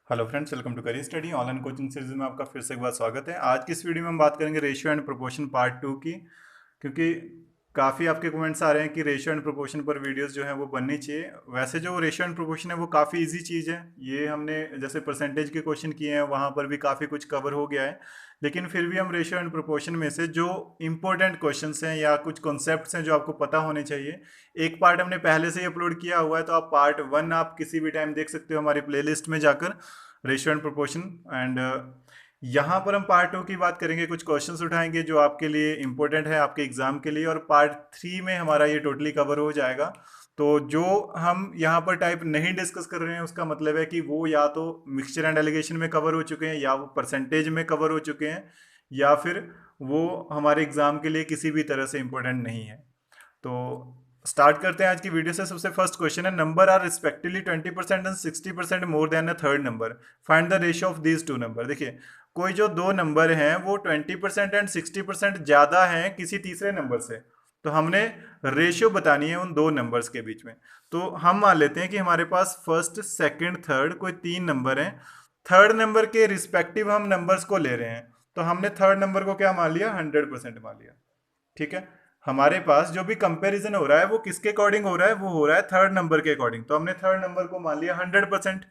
Hello friends, welcome to career study online coaching series में आपका फिर से एक बार स्वागत है। आज की इस वीडियो में हम बात करेंगे रेशियो एंड प्रोपोर्शन पार्ट 2 की, क्योंकि काफ़ी आपके कमेंट्स आ रहे हैं कि रेशियो एंड प्रोपोर्शन पर वीडियोस जो है वो बननी चाहिए। वैसे जो रेशियो एंड प्रोपोर्शन है वो काफ़ी इजी चीज़ है। ये हमने जैसे परसेंटेज के क्वेश्चन किए हैं वहाँ पर भी काफ़ी कुछ कवर हो गया है, लेकिन फिर भी हम रेशियो एंड प्रोपोर्शन में से जो इंपॉर्टेंट क्वेश्चंस हैं या कुछ कॉन्सेप्ट्स हैं जो आपको पता होने चाहिए, एक पार्ट हमने पहले से ही अपलोड किया हुआ है। तो आप पार्ट 1 आप किसी भी टाइम देख सकते हो हमारी प्लेलिस्ट में जाकर, रेशियो एंड प्रोपोर्शन। एंड यहाँ पर हम पार्ट 2 की बात करेंगे, कुछ क्वेश्चंस उठाएंगे जो आपके लिए इंपॉर्टेंट है आपके एग्जाम के लिए, और पार्ट 3 में हमारा ये टोटली कवर हो जाएगा। तो जो हम यहाँ पर टाइप नहीं डिस्कस कर रहे हैं उसका मतलब है कि वो या तो मिक्सचर एंड एलिगेशन में कवर हो चुके हैं, या वो परसेंटेज में कवर हो चुके हैं, या फिर वो हमारे एग्जाम के लिए किसी भी तरह से इंपॉर्टेंट नहीं है। तो स्टार्ट करते हैं आज की वीडियो से। सबसे फर्स्ट क्वेश्चन है, number are respectively 20% and 60% more than a third number, find the ratio of these two number. देखिए, कोई जो दो नंबर हैं वो 20% एंड 60% ज्यादा हैं किसी तीसरे नंबर से, तो हमने रेशियो बतानी है उन दो नंबर्स के बीच में। तो हम मान लेते हैं कि हमारे पास फर्स्ट सेकंड थर्ड कोई तीन नंबर हैं। थर्ड नंबर के रिस्पेक्टिव हम नंबर्स को ले रहे हैं, तो हमने थर्ड नंबर को क्या मान लिया, 100% मान लिया। ठीक है, हमारे पास जो भी कंपैरिजन हो रहा है वो किसके अकॉर्डिंग हो रहा है, वो हो रहा है थर्ड नंबर के अकॉर्डिंग। तो हमने थर्ड नंबर को मान लिया 100%।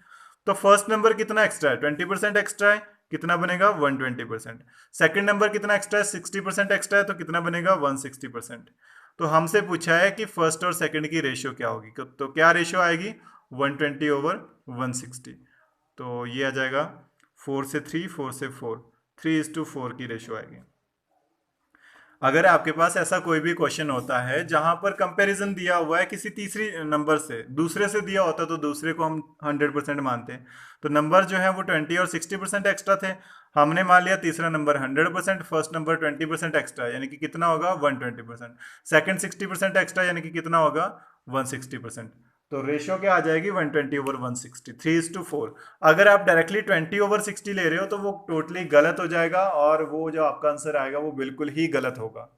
तो फर्स्ट नंबर कितना एक्स्ट्रा है, 20% एक्स्ट्रा है, कितना बनेगा 120%। सेकंड नंबर कितना एक्स्ट्रा है, 60% एक्स्ट्रा है, तो कितना बनेगा 160%। तो हमसे पूछा है कि फर्स्ट और सेकंड की रेशियो क्या होगी, तो क्या रेशियो आएगी, 120/160। तो ये आ जाएगा 4 से 3, 4 से 4, 3:4 की रेशियो आएगी। अगर आपके पास ऐसा कोई भी क्वेश्चन होता है जहां पर कंपैरिजन दिया हुआ है किसी तीसरी नंबर से, दूसरे से दिया होता तो दूसरे को हम 100% मानते हैं। तो नंबर जो है वो 20 और 60% एक्स्ट्रा थे, हमने मान लिया तीसरा नंबर 100%, फर्स्ट नंबर 20% एक्स्ट्रा यानी कि कितना होगा 120%, सेकंड 60% एक्स्ट्रा यानी कि कितना होगा 160%। तो रेशियो क्या आ जाएगी, 120/160, 3:4। अगर आप डायरेक्टली 20/60 ले रहे हो तो वो टोटली गलत हो जाएगा, और वो जो आपका आंसर आएगा वो बिल्कुल ही गलत होगा।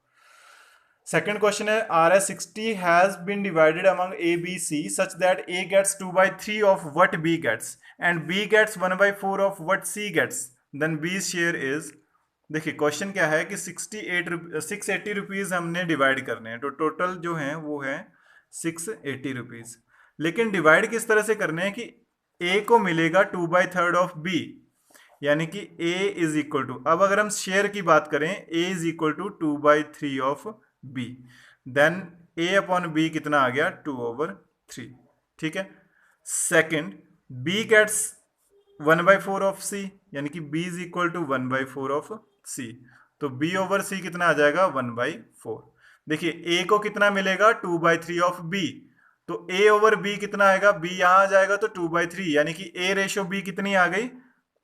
सेकंड क्वेश्चन है, RS60 has been divided among A B C such that A gets 2/3 of what B gets and B gets 1/4 of what C gets, then B share is. देखिए, क्वेश्चन क्या है कि 680 रुपीज हमने डिवाइड करने हैं, तो टोटल जो है वो है 680 रुपीज। लेकिन डिवाइड किस तरह से करने हैं कि ए को मिलेगा 2/3 ऑफ बी, यानी कि a इज इक्वल टू, अब अगर हम शेयर की बात करें, a is equal to 2/3 of b, then a upon b कितना आ गया, 2/3। ठीक है, second, b gets 1/4 of c, यानी कि b is equal to 1/4 of c, तो b/c कितना आ जाएगा 1/4। देखिए, a को कितना मिलेगा 2/3 ऑफ b, तो a/b कितना आएगा, b यहां आ जाएगा तो 2/3, यानी कि a/b कितनी आ गई,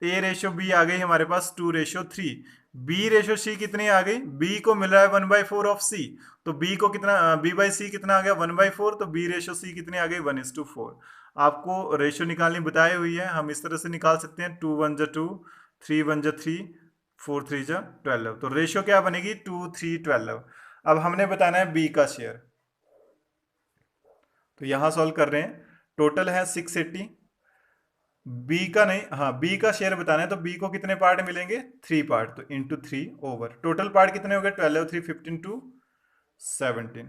a/b आ गई हमारे पास 2/3। b/c कितनी आ गई, b को मिल रहा है 1/4 ऑफ c, तो b को कितना, b/c कितना आ गया 1/4, तो b/c कितनी आ गई 1:4। आपको रेशियो निकालनी बताई हुई है, हम इस तरह से निकाल सकते हैं, 2 1 2, 3 1 3, 4 3 12। तो रेशियो क्या बनेगी, 2 3 12। अब हमने बताना है b का शेयर, तो यहां सॉल्व कर रहे हैं। टोटल है 680, बी का नहीं, हाँ बी का शेयर बताना है, तो बी को कितने पार्ट मिलेंगे, 3 पार्ट, तो इंटू 3 ओवर, टोटल पार्ट कितने हो गए 12, 3 15 2 17।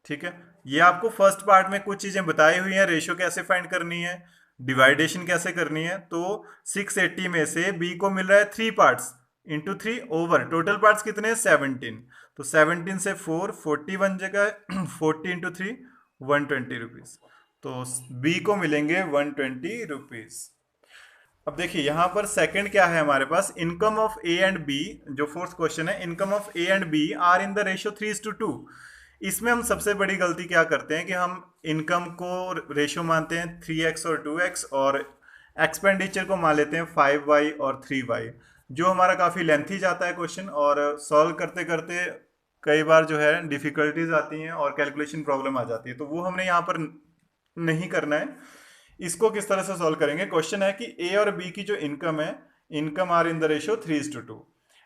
ठीक है, ये आपको फर्स्ट पार्ट में कुछ चीजें बताई हुई हैं, रेशियो कैसे फाइंड करनी है, डिवाइडेशन कैसे करनी है। तो 680 में से बी को मिल रहा है 3 parts, into 3 over, total parts कितने हैं 17, तो 17 से 4 40 बन जाएगा 40 इंटू 3 120 रुपीज, तो बी को मिलेंगे 120 रुपीज। अब देखिए यहां पर सेकंड क्या है हमारे पास, income of A and B, जो फोर्थ क्वेश्चन है, income of A and B are in the ratio 3:2। इसमें हम सबसे बड़ी गलती क्या करते हैं कि हम इनकम को रेशियो मानते हैं 3x और 2x, और एक्सपेंडिचर को मान लेते हैं 5y और 3y, जो हमारा काफ़ी लेंथी जाता है क्वेश्चन, और सॉल्व करते करते कई बार जो है डिफिकल्टीज आती हैं और कैलकुलेशन प्रॉब्लम आ जाती है, तो वो हमने यहाँ पर नहीं करना है। इसको किस तरह से सॉल्व करेंगे, क्वेश्चन है कि ए और बी की जो इनकम है, income are in the ratio 3:2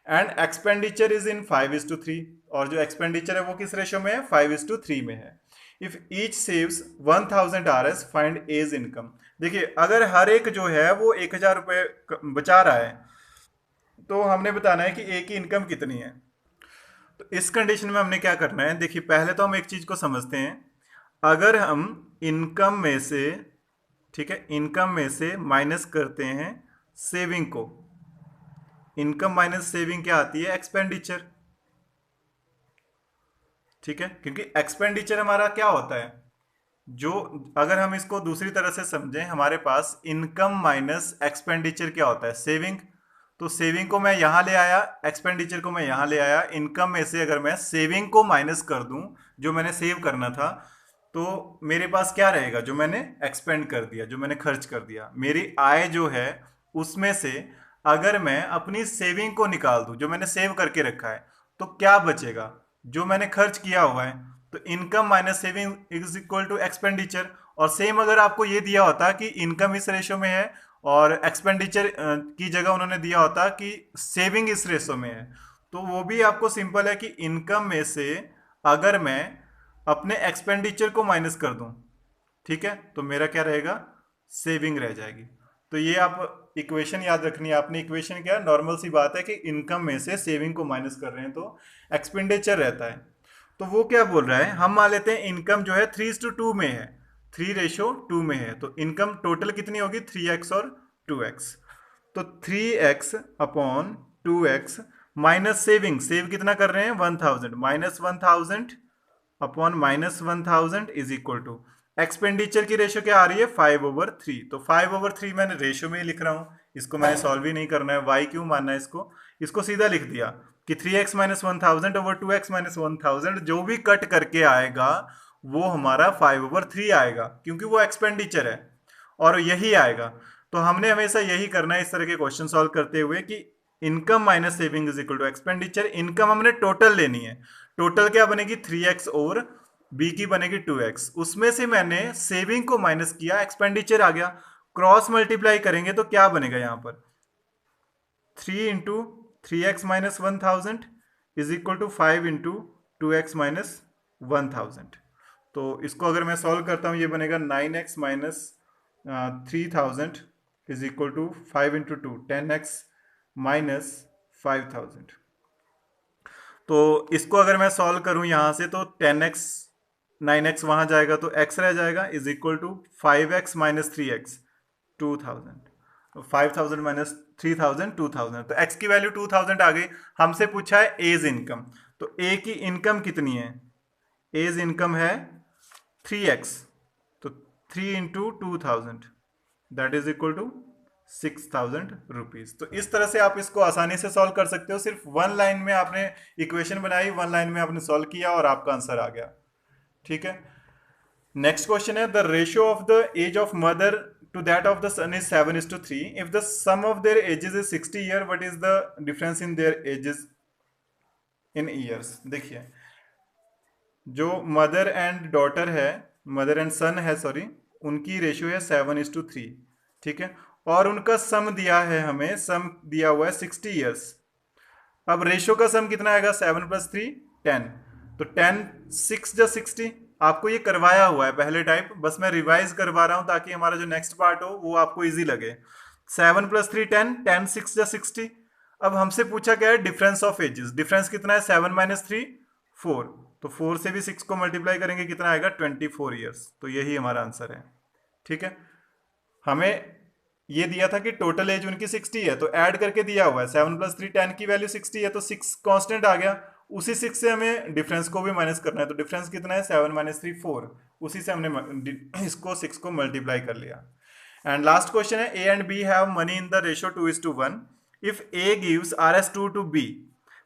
and expenditure is in 5:3, और जो एक्सपेंडिचर है वो किस रेशियो में है, 5:3 में है। If each saves 1000 RS find A's income. देखिए अगर हर एक जो है वो 1000 रुपये बचा रहा है तो हमने बताना है कि ए की इनकम कितनी है। तो इस कंडीशन में हमने क्या करना है, देखिए पहले तो हम एक चीज को समझते हैं। अगर हम इनकम में से, ठीक है, इनकम में से माइनस करते हैं सेविंग को, इनकम माइनस सेविंग क्या आती है, एक्सपेंडिचर। ठीक है, क्योंकि एक्सपेंडिचर हमारा क्या होता है, जो अगर हम इसको दूसरी तरह से समझें, हमारे पास इनकम माइनस एक्सपेंडिचर क्या होता है, सेविंग। तो सेविंग को मैं यहां ले आया, एक्सपेंडिचर को मैं यहां ले आया। इनकम में से अगर मैं सेविंग को माइनस कर दूं, जो मैंने सेव करना था, तो मेरे पास क्या रहेगा, जो मैंने एक्सपेंड कर दिया, जो मैंने खर्च कर दिया। मेरी आय जो है उसमें से अगर मैं अपनी सेविंग को निकाल दूं, जो मैंने सेव करके रखा है, तो क्या बचेगा, जो मैंने खर्च किया हुआ है। तो income minus saving is equal to expenditure. और सेम अगर आपको ये दिया होता कि इनकम इस रेशो में है और एक्सपेंडिचर की जगह उन्होंने दिया होता कि सेविंग इस रेशो में है, तो वो भी आपको सिंपल है कि इनकम में से अगर मैं अपने एक्सपेंडिचर को माइनस कर दूं, ठीक है, तो मेरा क्या रहेगा, सेविंग रह जाएगी। तो ये आप इक्वेशन याद रखनी है आपने। इक्वेशन क्या है, नॉर्मल सी बात है कि इनकम में से सेविंग को माइनस कर रहे हैं तो एक्सपेंडिचर रहता है। तो वो क्या बोल रहा है, हम मान लेते हैं इनकम जो है 3:2 में है, 3:2 में है, तो इनकम टोटल कितनी होगी, 3x और 2x। तो 3x upon 2x minus saving, save कितना कर रहे हैं 1000, minus 1000 upon minus 1000 is equal to expenditure की रेशो क्या आ रही है 5/3। तो 5/3 मैंने रेशो में ही लिख रहा हूं, इसको मैंने सॉल्व ही नहीं करना है, y क्यों मानना है इसको, इसको सीधा लिख दिया कि 3x minus 1000 over 2x minus 1000, जो भी कट करके आएगा वो हमारा 5/3 आएगा, क्योंकि वो एक्सपेंडिचर है और यही आएगा। तो हमने हमेशा यही करना है इस तरह के क्वेश्चन सॉल्व करते हुए कि income minus saving is equal to expenditure. Income हमने टोटल लेनी है, टोटल क्या बनेगी 3x और बी की बनेगी 2x, उसमें से मैंने सेविंग को माइनस किया, एक्सपेंडिचर आ गया, क्रॉस मल्टीप्लाई करेंगे तो क्या बनेगा यहां पर 3 into 3x minus 1000 is equal to 5 into 2x minus 1000। तो इसको अगर मैं सॉल्व करता हूं, ये बनेगा 9x minus 3000 is equal to 5 into 2 10x minus 5000। तो इसको अगर मैं सॉल्व करूं यहां से तो 10x 9x वहां जाएगा तो x रह जाएगा is equal to 5x minus 3x 2000। तो 5000 माइनस 3000 2000, तो x की वैल्यू 2000 आ गई। हमसे पूछा है एज इनकम, तो a की इनकम कितनी है, एज इनकम है 3x, तो 3 into 2000 that is equal to 6000 rupees. तो इस तरह से आप इसको आसानी से सॉल्व कर सकते हो। सिर्फ वन लाइन में आपने इक्वेशन बनाई, वन लाइन में आपने सॉल्व किया और आपका आंसर आ गया। ठीक है, नेक्स्ट क्वेश्चन है the ratio of the age of mother to that of the son is 7:3 if the sum of their ages is 60 year, what is the difference in their ages in years. देखिए जो mother and daughter है, mother and son है sorry, उनकी ratio है 7:3, ठीक है, और उनका सम दिया है हमें, सम दिया हुआ है 60 ईयर्स। अब रेशियो का सम कितना आएगा 7 + 3 10, तो 10 6 जा 60। आपको ये करवाया हुआ है पहले टाइप, बस मैं रिवाइज करवा रहा हूं ताकि हमारा जो नेक्स्ट पार्ट हो वो आपको इजी लगे। 7 + 3 10, 10 6 जा 60। अब हमसे पूछा क्या है डिफरेंस ऑफ एजेस, डिफरेंस कितना है 7 - 3 4, तो 4 से भी 6 को मल्टीप्लाई करेंगे कितना आएगा 24 ईयर्स। तो यही हमारा आंसर है। ठीक है, हमें ये दिया था कि टोटल एज उनकी 60 है, तो ऐड करके दिया हुआ है 7 + 3 10 की वैल्यू 60 है, तो 6 कांस्टेंट आ गया। उसी 6 से हमें डिफरेंस को भी माइनस करना है, तो डिफरेंस कितना है 7 - 3 4, उसी से हमने इसको 6 को मल्टीप्लाई कर लिया। एंड लास्ट क्वेश्चन है A and B have money in the ratio 2:1 if A gives RS2 to B.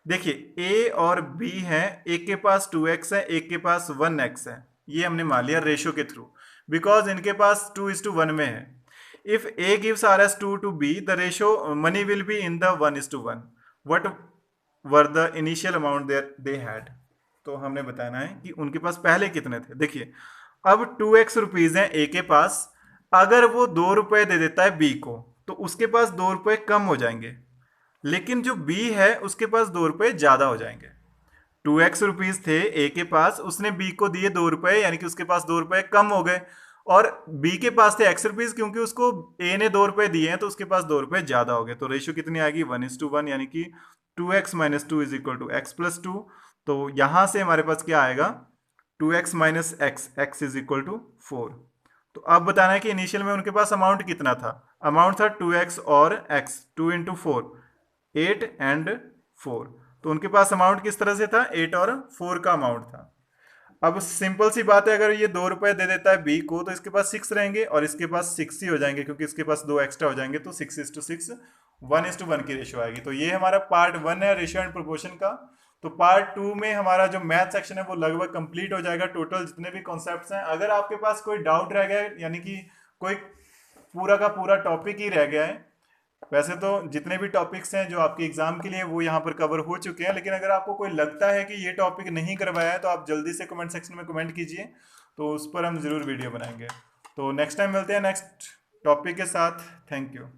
देखिए ए और बी हैं, एक के पास 2x है, एक के पास 1x है, ये हमने मान लिया रेशियो के थ्रू, बिकॉज इनके पास 2:1 में है। If A gives RS2 to B, the ratio money will be in the 1:1. What were the initial amount they had? तो हमने बताना है कि उनके पास पहले कितने थे। देखिए अब 2x रुपीज हैं A के पास, अगर वो 2 रुपए दे देता है B को तो उसके पास 2 रुपए कम हो जाएंगे, लेकिन जो B है उसके पास 2 रुपए ज्यादा हो जाएंगे। 2x रुपीज थे ए के पास, उसने बी को दिए 2 रुपए, यानी कि उसके पास 2 रुपए कम हो गए। और बी के पास थे x रुपीज, क्योंकि उसको ए ने 2 रुपए दिए हैं तो उसके पास 2 रुपए ज्यादा हो गए। तो रेशियो कितनी आएगी? 1:1, यानी कि 2x minus 2 is equal to x plus 2। तो यहां से हमारे पास क्या आएगा? 2x minus x, x is equal to 4। तो अब बताना है कि इनिशियल में उनके पास अमाउंट कितना था। अमाउंट था 2x और x, 2 इंटू 4, 8 एंड 4। तो उनके पास अमाउंट किस तरह से था? 8 और 4 का अमाउंट था। अब सिंपल सी बात है, अगर ये 2 रुपए दे देता है बी को तो इसके पास 6 रहेंगे और इसके पास 6 ही हो जाएंगे, क्योंकि इसके पास 2 एक्स्ट्रा हो जाएंगे। तो 6:6, 1:1 की रेशियो आएगी। तो ये हमारा पार्ट 1 है रेशियो एंड प्रोपोर्शन का। तो पार्ट 2 में हमारा जो मैथ सेक्शन है वो लगभग कंप्लीट हो जाएगा। टोटल जितने भी कॉन्सेप्ट्स हैं, अगर आपके पास कोई डाउट रह गया है, यानी कि कोई पूरा का पूरा टॉपिक ही रह गया है, वैसे तो जितने भी टॉपिक्स हैं जो आपके एग्जाम के लिए वो यहाँ पर कवर हो चुके हैं, लेकिन अगर आपको कोई लगता है कि ये टॉपिक नहीं करवाया है तो आप जल्दी से कमेंट सेक्शन में कमेंट कीजिए, तो उस पर हम जरूर वीडियो बनाएंगे। तो नेक्स्ट टाइम मिलते हैं नेक्स्ट टॉपिक के साथ। Thank you.